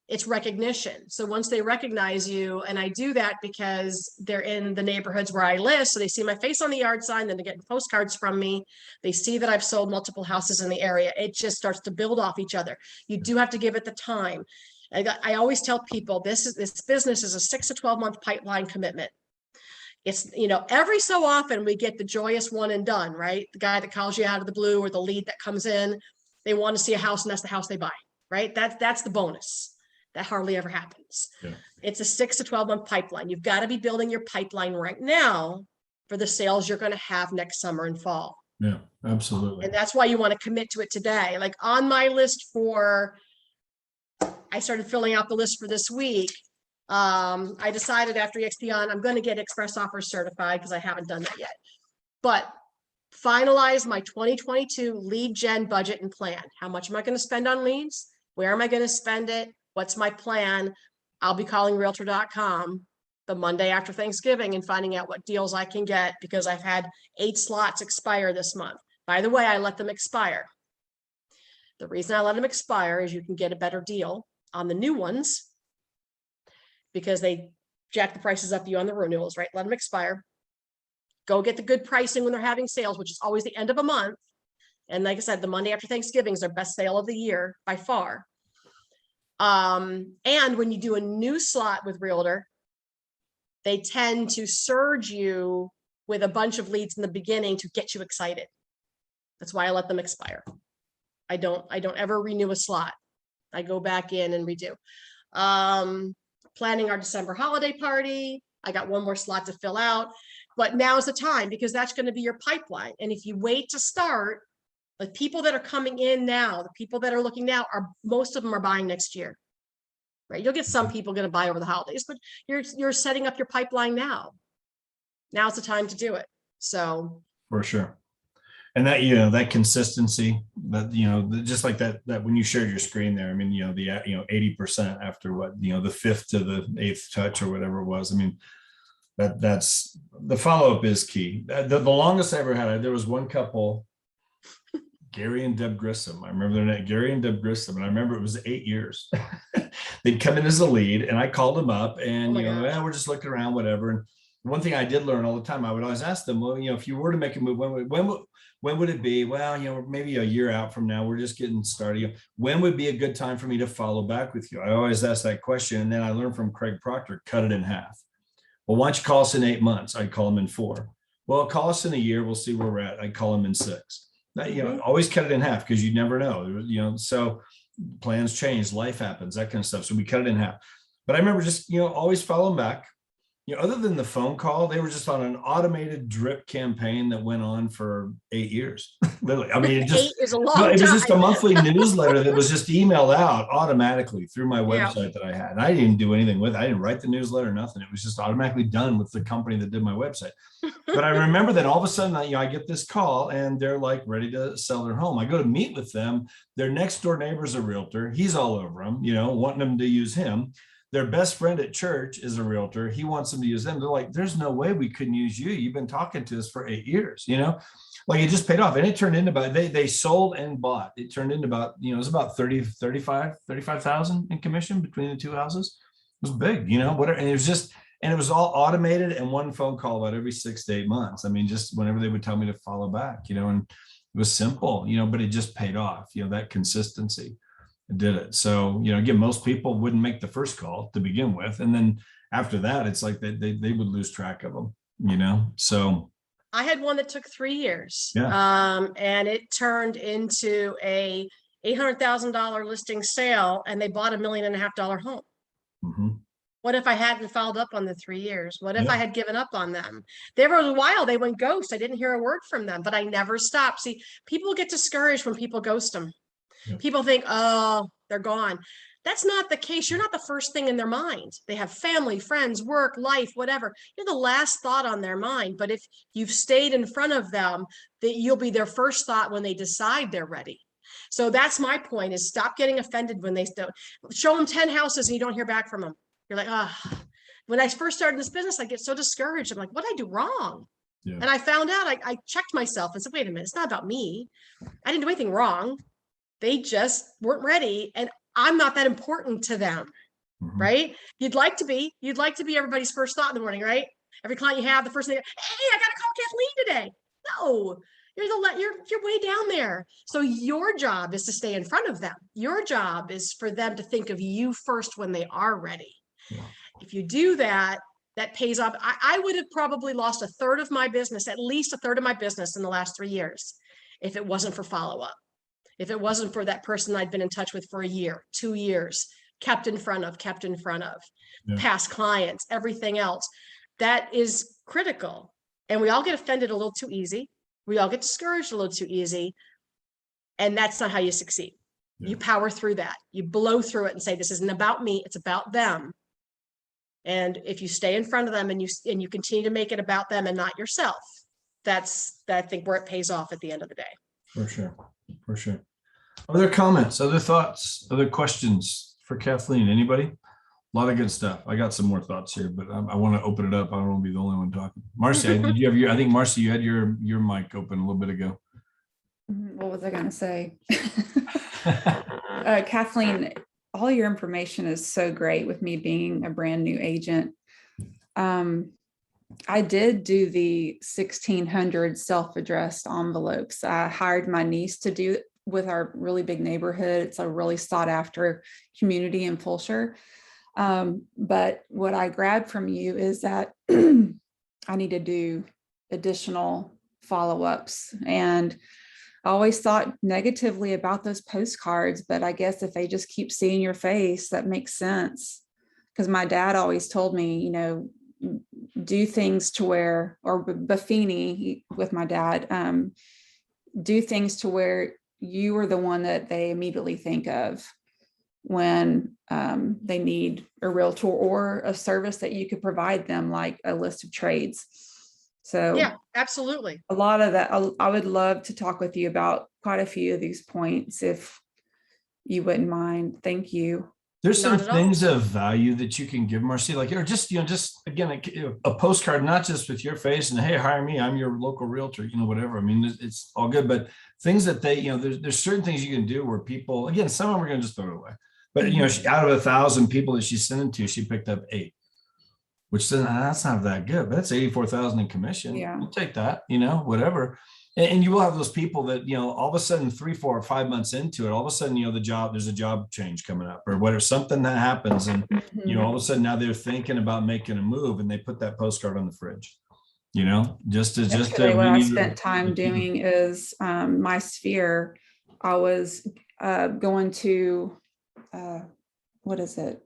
It's recognition. So once they recognize you, and I do that because they're in the neighborhoods where I live, so they see my face on the yard sign, then they're getting postcards from me. They see that I've sold multiple houses in the area. It just starts to build off each other. You do have to give it the time. I always tell people this business is a 6 to 12 month pipeline commitment. It's, you know, every so often we get the joyous one and done, right? The guy that calls you out of the blue, or the lead that comes in, they want to see a house and that's the house they buy, right? That's the bonus. That hardly ever happens. It's a 6 to 12 month pipeline. You've got to be building your pipeline right now for the sales you're going to have next summer and fall. Yeah, absolutely. And that's why you want to commit to it today. Like on my list I started filling out the list for this week. I decided after EXP I'm going to get express offers certified because I haven't done that yet. But finalize my 2022 lead gen budget and plan. How much am I going to spend on leads? Where am I going to spend it? What's my plan? I'll be calling realtor.com the Monday after Thanksgiving and finding out what deals I can get, because I've had 8 slots expire this month. By the way, I let them expire. The reason I let them expire is you can get a better deal on the new ones because they jack the prices up you on the renewals, right? Let them expire. Go get the good pricing when they're having sales, which is always the end of a month. And like I said, the Monday after Thanksgiving is their best sale of the year by far. And when you do a new slot with Realtor, they tend to surge you with a bunch of leads in the beginning to get you excited. That's why I let them expire. I don't ever renew a slot. I go back in and redo. planning our December holiday party. I got one more slot to fill out, but now's the time because that's going to be your pipeline. And if you wait to start, the people that are coming in now, the people that are looking now are, most of them are buying next year, right? You'll get some people going to buy over the holidays, but you're setting up your pipeline now. Now's the time to do it. So For sure. And that, you know, that consistency, that, you know, just like that when you shared your screen there, I mean, you know, the, 80% after what, you know, the 5th to the 8th touch or whatever it was. I mean, that's the follow-up is key. The longest I ever had, there was one couple, Gary and Deb Grissom. I remember their name, Gary and Deb Grissom. And I remember it was 8 years. They'd come in as a lead and I called them up and, we're just looking around, whatever. And one thing I did learn all the time, I would always ask them, well, you know, if you were to make a move, when would it be? Well, you know, maybe a year out from now, we're just getting started. When would be a good time for me to follow back with you? I always ask that question. And then I learned from Craig Proctor, cut it in half. Well, why don't you call us in 8 months? I'd call them in 4. Well, call us in a year. We'll see where we're at. I'd call them in 6. Now, you know, always cut it in half because you never know, you know, so plans change, life happens, that kind of stuff. So we cut it in half. But I remember just, you know, always follow them back. You know, other than the phone call, they were just on an automated drip campaign that went on for 8 years. Literally, I mean, it just 8 is a long time. It was just a monthly newsletter that was just emailed out automatically through my website that I had. And I didn't do anything with it. I didn't write the newsletter, nothing. It was just automatically done with the company that did my website. But I remember that all of a sudden, you know, I get this call and they're like ready to sell their home. I go to meet with them. Their next door neighbor's a realtor. He's all over them, you know, wanting them to use him. Their best friend at church is a realtor. He wants them to use them. They're like, there's no way we couldn't use you. You've been talking to us for 8 years, you know, like it just paid off. And it turned into about, they sold and bought. It turned into about, you know, it was about 35,000 in commission between the two houses. It was big, you know, whatever. And it was just, and it was all automated and one phone call about every 6 to 8 months. I mean, just whenever they would tell me to follow back, you know, and it was simple, you know, but it just paid off, you know, that consistency. Did it. So, you know, again, most people wouldn't make the first call to begin with. And then after that, it's like they would lose track of them, you know? So I had one that took 3 years. Yeah. And it turned into a $800,000 listing sale and they bought $1.5 million home. Mm-hmm. What if I hadn't followed up on the 3 years? What if Yeah. I had given up on them? There was a while they went ghost. I didn't hear a word from them, but I never stopped. See, people get discouraged when people ghost them. Yeah. People think, oh, they're gone. That's not the case. You're not the first thing in their mind. They have family, friends, work, life, whatever. You're the last thought on their mind. But if you've stayed in front of them, that you'll be their first thought when they decide they're ready. So that's my point, is stop getting offended when they don't. Show them 10 houses and you don't hear back from them. You're like, ah. When I first started this business, I get so discouraged. I'm like, what did I do wrong? Yeah. And I found out, I checked myself and said, wait a minute, it's not about me. I didn't do anything wrong. They just weren't ready. And I'm not that important to them, right? You'd like to be everybody's first thought in the morning, right? Every client you have, the first thing, hey, I got to call Kathleen today. No, you're way down there. So your job is to stay in front of them. Your job is for them to think of you first when they are ready. Yeah. If you do that, that pays off. I would have probably lost a third of my business, at least a third of my business in the last 3 years, if it wasn't for follow-up. If it wasn't for that person I'd been in touch with for a year, 2 years, kept in front of, Yeah. past clients, everything else, that is critical. And we all get offended a little too easy. We all get discouraged a little too easy. And that's not how you succeed. Yeah. You power through that. You blow through it and say, this isn't about me, it's about them. And if you stay in front of them and you continue to make it about them and not yourself, that's, I think, where it pays off at the end of the day. For sure. For sure. Other comments, other thoughts, other questions for Kathleen? Anybody? A lot of good stuff. I got some more thoughts here, but I want to open it up. I don't want to be the only one talking. Marcy, did you have I think Marcy, you had your mic open a little bit ago. What was I going to say? Kathleen, all your information is so great with me being a brand new agent. I did do the 1,600 self-addressed envelopes. I hired my niece to do it with our really big neighborhood. It's a really sought after community in Fulshire. But what I grabbed from you is that I need to do additional follow-ups. And I always thought negatively about those postcards, but I guess if they just keep seeing your face, that makes sense. because my dad always told me, you know, do things to where, or Buffini with my dad, do things to where you are the one that they immediately think of when they need a realtor or a service that you could provide them, like a list of trades. So Yeah, absolutely. a lot of that, I would love to talk with you about quite a few of these points if you wouldn't mind. Thank you. There's some Not at all. things of value that you can give Marcy, like, or just, just again, a postcard, not just with your face and, hey, hire me, I'm your local realtor, whatever. I mean, it's all good, but things that they, there's certain things you can do where people, again, some of them are going to just throw it away. But, out of 1,000 people that she's sending to, she picked up 8, which says, that's not that good, but that's 84,000 in commission. Yeah. We'll take that, whatever. And you will have those people that, all of a sudden 3, 4, or 5 months into it, all of a sudden, there's a job change coming up or whatever, something that happens. And, all of a sudden now they're thinking about making a move and they put that postcard on the fridge, Yesterday, what I spent time doing is my sphere. I was going to, what is it?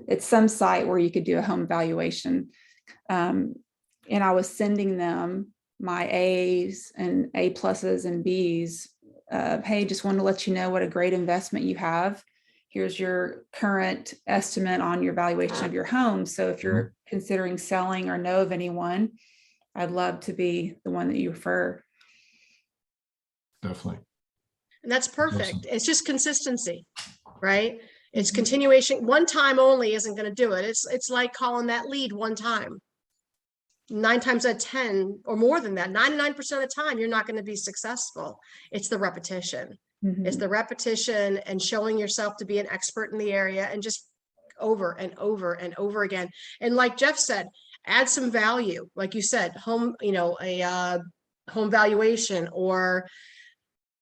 It's some site where you could do a home valuation. And I was sending them my A's and A pluses and B's. Hey, just wanted to let you know what a great investment you have. Here's your current estimate on your valuation of your home. So if you're considering selling or know of anyone, I'd love to be the one that you refer. Definitely. And that's perfect. Awesome. It's just consistency, right? It's continuation. One time only isn't going to do it. It's like calling that lead one time. 9 times out of 10 or more than that, 99% of the time, you're not going to be successful. It's the repetition. It's the repetition and showing yourself to be an expert in the area and just over and over and over again. And like Jeff said, add some value. Like you said, home, a home valuation or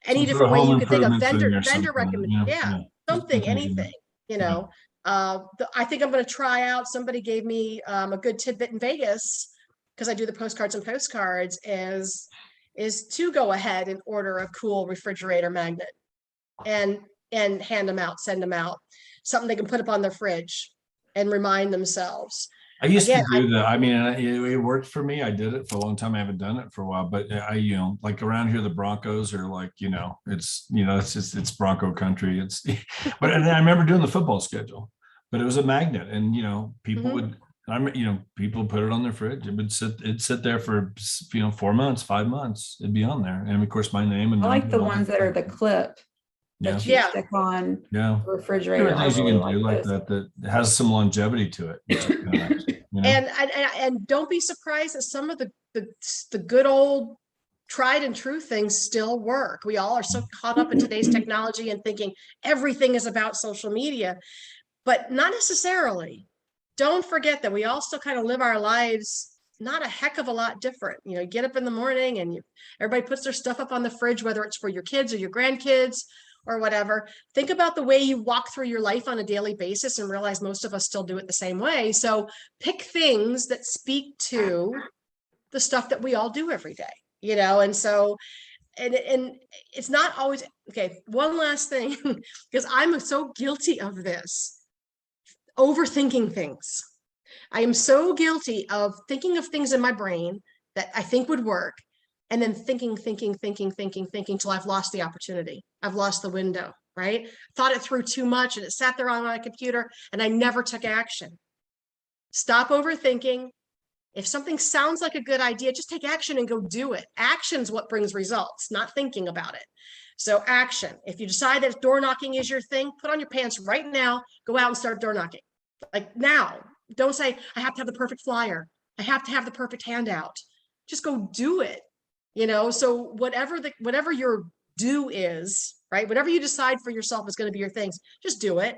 any different way you could think of vendor recommend. Something, anything, I think I'm going to try out. Somebody gave me a good tidbit in Vegas, because I do the postcards and postcards, is to go ahead and order a cool refrigerator magnet and hand them out, send them out, something they can put up on their fridge and remind themselves. I used to do that. I mean, it worked for me. I did it for a long time. I haven't done it for a while, but I, like around here, the Broncos are like, it's Bronco country. But and I remember doing the football schedule, but it was a magnet, and people would. People put it on their fridge. It'd sit there for 4 months, 5 months. It'd be on there, and of course my name. And I like the ones that are the clip that you stick on the refrigerator. There are things you can do like that has some longevity to it. And don't be surprised that some of the good old tried and true things still work. We all are so caught up in today's technology and thinking everything is about social media, but not necessarily. Don't forget that we all still kind of live our lives not a heck of a lot different. Get up in the morning and everybody puts their stuff up on the fridge, whether it's for your kids or your grandkids or whatever. Think about the way you walk through your life on a daily basis and realize most of us still do it the same way. So pick things that speak to the stuff that we all do every day, and so and it's not always okay. One last thing, because I'm so guilty of this. Overthinking things. I am so guilty of thinking of things in my brain that I think would work, and then thinking till I've lost the opportunity. I've lost the window, right? Thought it through too much and it sat there on my computer and I never took action. Stop overthinking. If something sounds like a good idea, just take action and go do it. Action's what brings results, not thinking about it. So action. If you decide that door knocking is your thing, put on your pants right now, go out and start door knocking. Like now, don't say, I have to have the perfect flyer. I have to have the perfect handout. Just go do it. So whatever your do is, right? Whatever you decide for yourself is going to be your things, just do it.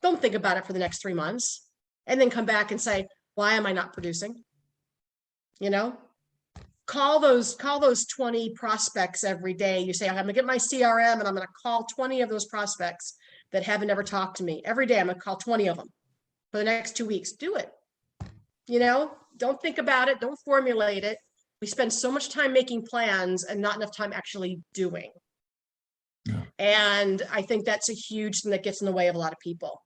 Don't think about it for the next 3 months and then come back and say, why am I not producing? Call those 20 prospects every day. You say, I'm going to get my CRM and I'm going to call 20 of those prospects that haven't ever talked to me. Every day I'm going to call 20 of them for the next 2 weeks. Do it. Don't think about it. Don't formulate it. We spend so much time making plans and not enough time actually doing. Yeah. And I think that's a huge thing that gets in the way of a lot of people.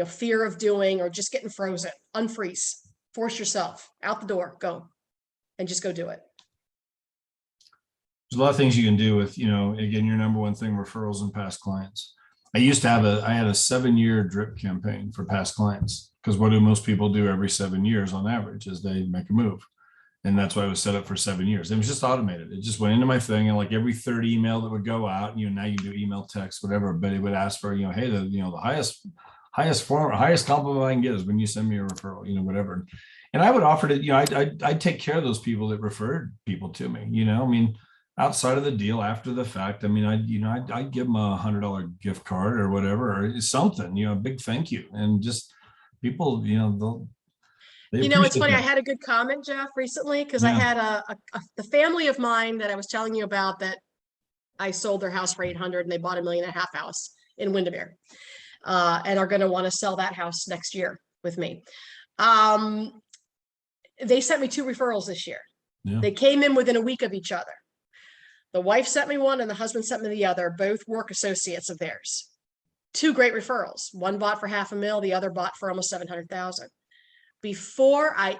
fear of doing, or just getting frozen. Unfreeze, force yourself out the door, go, and just go do it. There's a lot of things you can do with, again, your number one thing, referrals and past clients. I had a 7-year drip campaign for past clients, because what do most people do every 7 years on average is they make a move. And that's why it was set up for 7 years. It was just automated. It just went into my thing, and like every third email that would go out, now you do email, text, whatever, but it would ask for, hey, the highest compliment I can get is when you send me a referral, whatever. And I would offer to, I'd take care of those people that referred people to me, outside of the deal, after the fact. I'd give them a $100 gift card or whatever, or something, a big thank you. And just people, It's funny. I had a good comment, Jeff, recently, because I had the family of mine that I was telling you about, that I sold their house for 800 and they bought $1.5 million house in Windermere, and are going to want to sell that house next year with me. They sent me 2 referrals this year. Yeah. They came in within a week of each other. The wife sent me one and the husband sent me the other, both work associates of theirs. 2 great referrals. One bought for $500,000, the other bought for almost $700,000. Before I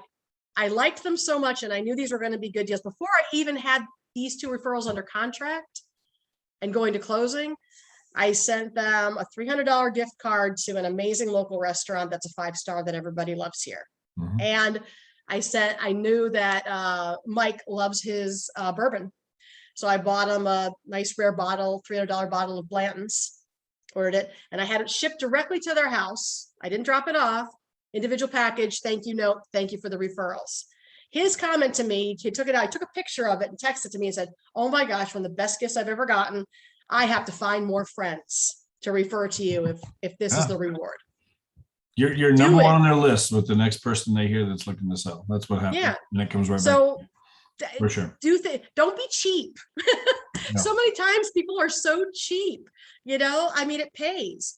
liked them so much, and I knew these were going to be good deals, before I even had these 2 referrals under contract and going to closing, I sent them a $300 gift card to an amazing local restaurant that's a 5-star that everybody loves here. Mhm. And I knew that Mike loves his bourbon. So I bought him a nice rare bottle, $300 bottle of Blanton's, ordered it, and I had it shipped directly to their house. I didn't drop it off. Individual package, thank you note, thank you for the referrals. His comment to me, he took it out, I took a picture of it and texted to me and said, oh my gosh, one of the best gifts I've ever gotten. I have to find more friends to refer to you if this is the reward. You're number one on their list with the next person they hear that's looking to sell. That's what happens. Yeah. And it comes right So back. For sure. Don't be cheap. No. So many times people are so cheap, it pays.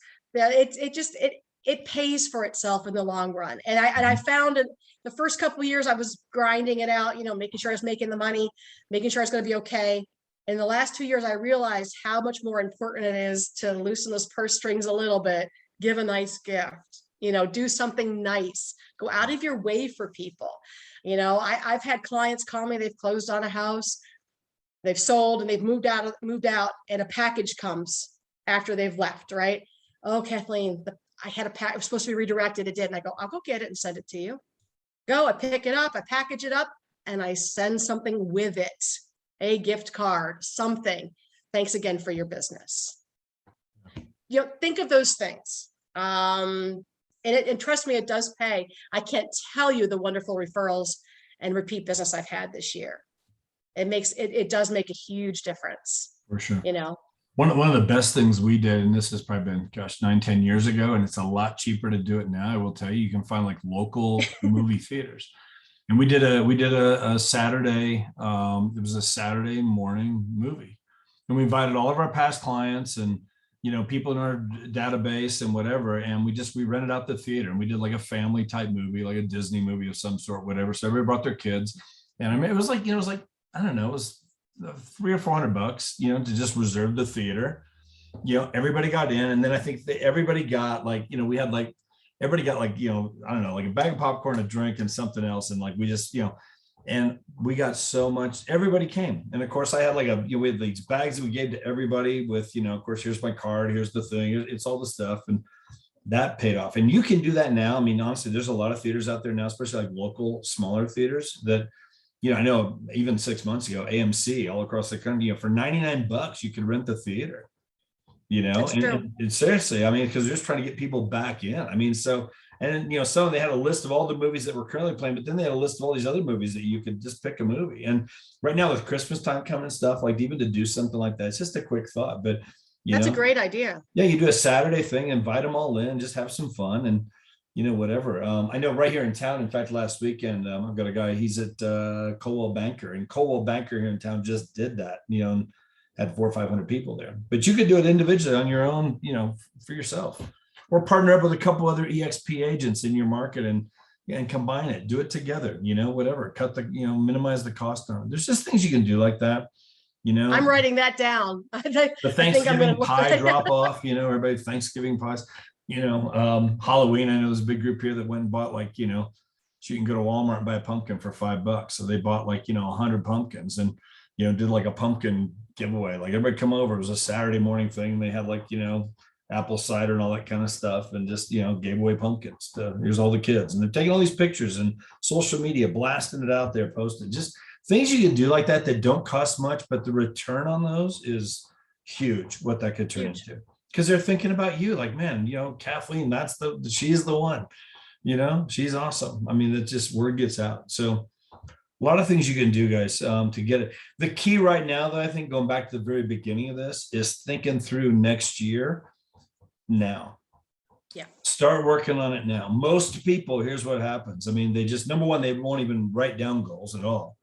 It pays for itself in the long run. And I found it the first couple of years I was grinding it out, making sure I was making the money, making sure it's going to be okay. In the last 2 years, I realized how much more important it is to loosen those purse strings a little bit, give a nice gift, do something nice, go out of your way for people. I've had clients call me, they've closed on a house, they've sold and they've moved out, and a package comes after they've left, right? Oh, Kathleen, I had a pack, it was supposed to be redirected. It didn't. I go, I'll go get it and send it to you. Go, I pick it up, I package it up, and I send something with it, a gift card, something. Thanks again for your business. Think of those things. And trust me, it does pay. I can't tell you the wonderful referrals and repeat business I've had this year. It does make a huge difference. For sure. One of the best things we did, and this has probably been, 9-10 years ago, and it's a lot cheaper to do it now. I will tell you, you can find like local movie theaters. And we did a Saturday, it was a Saturday morning movie. And we invited all of our past clients and, people in our database and whatever. And we rented out the theater, and we did like a family type movie, like a Disney movie of some sort, whatever. So everybody brought their kids. And it was like, I don't know, it was $300 or $400, to just reserve the theater. Everybody got in, and then I think everybody got like, we had like, everybody got like, I don't know, like a bag of popcorn, a drink, and something else. And like, we just, and we got so much, everybody came. And of course I had like we had these bags that we gave to everybody with, of course, here's my card, here's the thing, it's all the stuff. And that paid off. And you can do that now. Honestly, there's a lot of theaters out there now, especially like local, smaller theaters that, I know even 6 months ago, AMC all across the country, for $99, you could rent the theater, and seriously, because they're just trying to get people back in. So, and some, they had a list of all the movies that were currently playing, but then they had a list of all these other movies that you could just pick a movie. And right now with Christmas time coming and stuff, like even to do something like that, it's just a quick thought, but that's a great idea. Yeah. You do a Saturday thing, invite them all in, just have some fun and, whatever. I know right here in town, in fact, last weekend, I've got a guy, he's at Coldwell Banker, and Coldwell Banker here in town just did that, and had 400 or 500 people there. But you could do it individually on your own, for yourself, or partner up with a couple other EXP agents in your market and combine it, do it together, whatever, cut the, minimize the cost on it. There's just things you can do like that. I'm writing that down. The Thanksgiving pie drop off, everybody Thanksgiving pies. Halloween, I know there's a big group here that went and bought like, so you can go to Walmart and buy a pumpkin for $5. So they bought like, 100 pumpkins and, did like a pumpkin giveaway. Like everybody come over. It was a Saturday morning thing. They had like, apple cider and all that kind of stuff and just, gave away pumpkins to, here's all the kids. And they're taking all these pictures and social media, blasting it out there, posting just things you can do like that don't cost much, but the return on those is huge, what that could turn into. Because they're thinking about you like, man, Kathleen, she's the one, she's awesome. I mean, that just word gets out. So a lot of things you can do, guys, to get it. The key right now, though, I think going back to the very beginning of this is thinking through next year now. Yeah. Start working on it now. Most people, here's what happens. I mean, they just, number one, they won't even write down goals at all,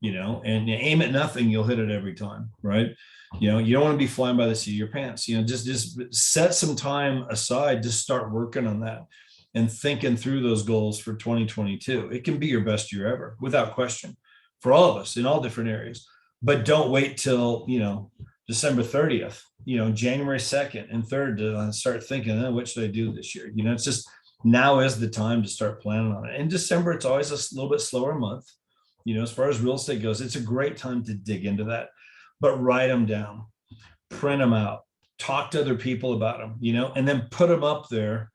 and you aim at nothing, you'll hit it every time, right? You don't want to be flying by the seat of your pants, just set some time aside to start working on that and thinking through those goals for 2022. It can be your best year ever, without question, for all of us in all different areas. But don't wait till, December 30th, January 2nd and 3rd to start thinking, what should I do this year? It's just now is the time to start planning on it. In December, it's always a little bit slower month. As far as real estate goes, it's a great time to dig into that, but write them down, print them out, talk to other people about them, and then put them up there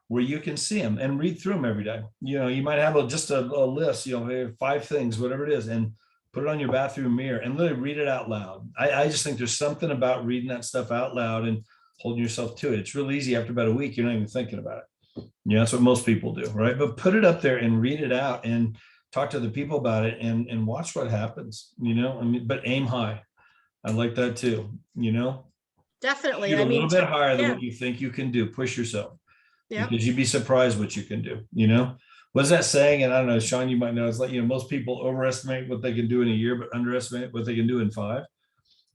where you can see them and read through them every day. You might have just a list, 5 things, whatever it is, and put it on your bathroom mirror and literally read it out loud. I just think there's something about reading that stuff out loud and holding yourself to it. It's really easy. After about a week, you're not even thinking about it. That's what most people do, right? But put it up there and read it out and talk to the people about it and watch what happens, but aim high. I like that too, Definitely. Shoot a little bit higher than yeah. what you think you can do. Push yourself. Yeah. Because you'd be surprised what you can do, What's that saying? And I don't know, Sean, you might know, it's like, most people overestimate what they can do in a year, but underestimate what they can do in 5,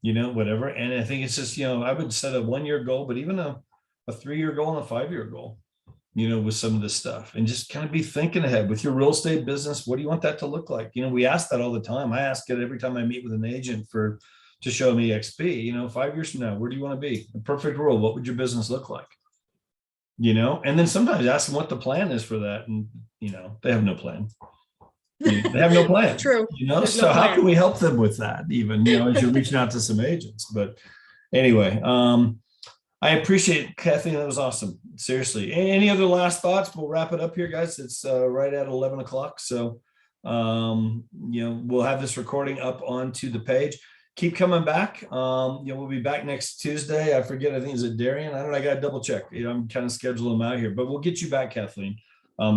whatever. And I think it's just, I would set a 1-year goal, but even a 3-year goal and a 5-year goal, with some of this stuff, and just kind of be thinking ahead with your real estate business. What do you want that to look like? We ask that all the time. I ask it every time I meet with an agent to show me XP, 5 years from now, where do you want to be? The perfect world. What would your business look like? And then sometimes ask them what the plan is for that. And, they have no plan. They have no plan. True. So how can we help them with that even, as you're reaching out to some agents? But anyway, I appreciate it, Kathleen. That was awesome. Seriously. Any other last thoughts? We'll wrap it up here, guys. It's right at 11 o'clock. So, we'll have this recording up onto the page. Keep coming back. We'll be back next Tuesday. I forget. I think is it Darian? I don't know. I got to double check. I'm kind of scheduling them out here, but we'll get you back, Kathleen,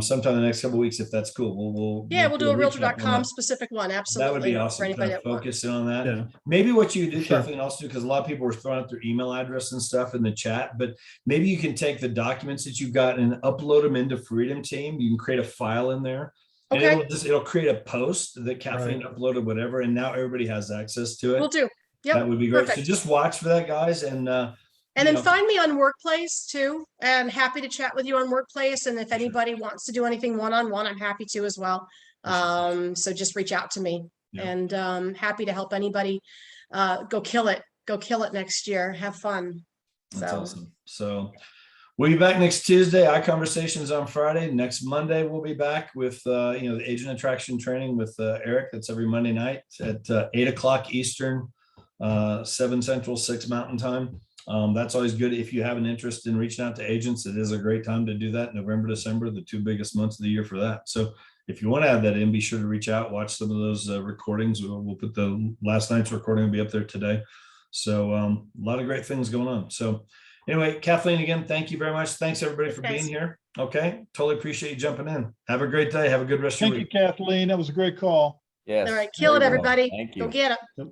sometime in the next couple of weeks if that's cool. We'll do a realtor.com specific one. Absolutely. That would be awesome. For anybody that focus in on that. Yeah. Maybe what you do, Kathleen, also because a lot of people were throwing out their email address and stuff in the chat, but maybe you can take the documents that you've got and upload them into Freedom Team. You can create a file in there. And Okay. it'll create a post that Kathleen uploaded, whatever, and now everybody has access to it. We'll do. Yep. That would be great. Perfect. So just watch for that, guys, and then find me on Workplace too, and happy to chat with you on Workplace. And if anybody wants to do anything one-on-one, I'm happy to as well. So just reach out to me, and happy to help anybody go kill it next year. Have fun. That's awesome. So we'll be back next Tuesday. iConversations on Friday. Next Monday, we'll be back with, the agent attraction training with Eric. That's every Monday night at 8 o'clock Eastern, 7 Central, 6 Mountain Time. That's always good. If you have an interest in reaching out to agents, it is a great time to do that. November, December, the 2 biggest months of the year for that. So if you want to add that in, be sure to reach out, watch some of those recordings. We'll put the last night's recording will be up there today. So a lot of great things going on. So anyway, Kathleen, again, thank you very much. Thanks everybody for being here. Okay. Totally appreciate you jumping in. Have a great day. Have a good rest of your week. Thank you, Kathleen. That was a great call. Yes. All right. Kill it, very well. everybody. Thank you. Go get it.